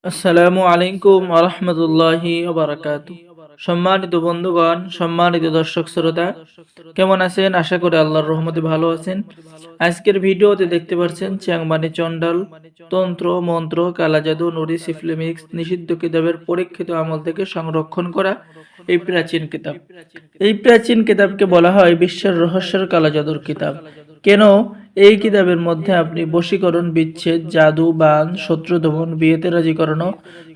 আসসালামু আলাইকুম ওয়া রাহমাতুল্লাহি ওয়া বারাকাতুহু। সম্মানিত বন্ধুগণ, সম্মানিত দর্শক শ্রোতা, কেমন আছেন? আশা করি আল্লাহর রহমতে ভালো আছেন। আজকের ভিডিওতে দেখতে পাচ্ছেন চ্যাংমানি চণ্ডাল, তন্ত্র, মন্ত্র, কালা জাদু, নুরি, সিফলিমিক্স নিষিদ্ধ কিতাবের পরীক্ষিত আমল থেকে সংরক্ষণ করা এই প্রাচীন কিতাব। এই প্রাচীন কিতাবকে বলা হয় বিশ্বের রহস্যের কালা জাদুর কিতাব। কেন? এই কিতাবের মধ্যে আপনি বশীকরণ, বিচ্ছেদ, জাদু, বান, শত্রু দমন, বিয়েতে রাজি করানো,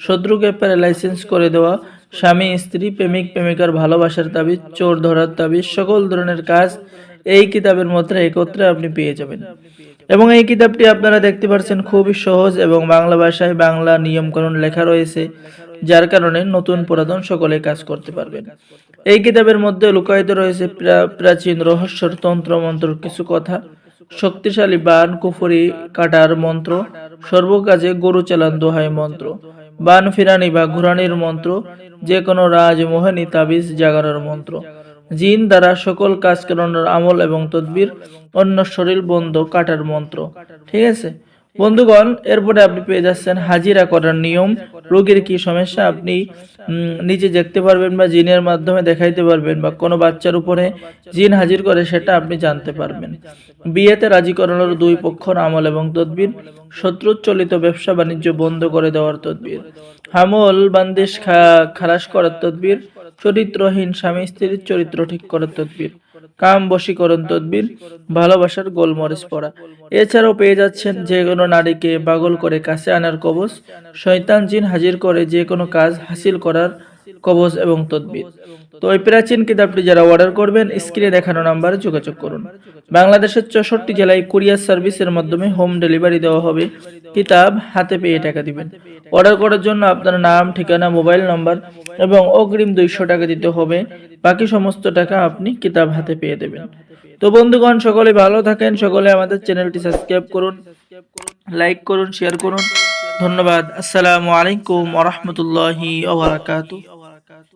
শত্রুকে প্যারালাইসিস করে দেওয়া, স্বামী স্ত্রী, প্রেমিক প্রেমিকার ভালোবাসার তাবিজ, চোর ধরার তাবিজ, সকল ধরনের কাজ এই কিতাবের মধ্যে একত্রে আপনি পেয়ে যাবেন। এবং এই কিতাবটি আপনারা দেখতে পাচ্ছেন খুবই সহজ এবং বাংলা ভাষায় বাংলা নিয়মকানুন লেখা রয়েছে, যার কারণে নতুন পুরাতন সকলে কাজ করতে পারবেন। এই কিতাবের মধ্যে লুকায়িত রয়েছে প্রাচীন রহস্যর তন্ত্র মন্ত্র কিছু কথা, শক্তিশালী বান কুফরি কাটার মন্ত্র, সর্বকাজে গরু চালান দোহাই মন্ত্র, বান ফিরানি বা ঘুরানির মন্ত্র, যে কোনো রাজমোহিনী তাবিজ জাগানোর মন্ত্র, জিন দ্বারা সকল কাজ করানোর আমল এবং তদবির, অন্য শরীর বন্ধ কাটার মন্ত্র। ঠিক আছে বন্ধুগণ, এরপরে আপনি পেয়ে যাচ্ছেন হাজিরা করার নিয়ম। রোগীর কি সমস্যা আপনি নিজে দেখতে পারবেন বা জিনের মাধ্যমে দেখাইতে পারবেন, বা কোনো বাচ্চার উপরে জিন হাজির করে সেটা আপনি জানতে পারবেন। বিয়েতে রাজি করানোর দুই পক্ষর আমল এবং তদবির, শত্রুচলিত ব্যবসা বাণিজ্য বন্ধ করে দেওয়ার তদবির, হামল বান্দিশ খালাস করার তদবির, চরিত্রহীন স্বামী স্ত্রীর চরিত্র ঠিক করার তদবির, কাম বশীকরণ তদবির, ভালোবাসার গোলমরিচ পড়া। এছাড়াও পেয়ে যাচ্ছেন যে কোনো নারীকে পাগল করে কাছে আনার কবচ, শয়তান জিন হাজির করে যে কোনো কাজ হাসিল করার কবচ এবং তদবির। তো ওই প্রাচীন কিতাবটি যারা অর্ডার করবেন স্ক্রিনে দেখানো নাম্বারে যোগাযোগ করুন। বাংলাদেশের 64 জেলায় কুরিয়ার সার্ভিসের মাধ্যমে হোম ডেলিভারি দেওয়া হবে। কিতাব হাতে পেয়ে টাকা দিবেন। অর্ডার করার জন্য আপনার নাম, ঠিকানা, মোবাইল নাম্বার এবং অগ্রিম 200 টাকা দিতে হবে। বাকি সমস্ত টাকা আপনি কিতাব হাতে পেয়ে দেবেন। তো বন্ধুগণ, সকলে ভালো থাকেন, সকলে আমাদের চ্যানেলটি সাবস্ক্রাইব করুন, লাইক করুন, শেয়ার করুন। ধন্যবাদ। আসসালামু আলাইকুম ওয়া রাহমাতুল্লাহি ওয়া বারাকাতুহু।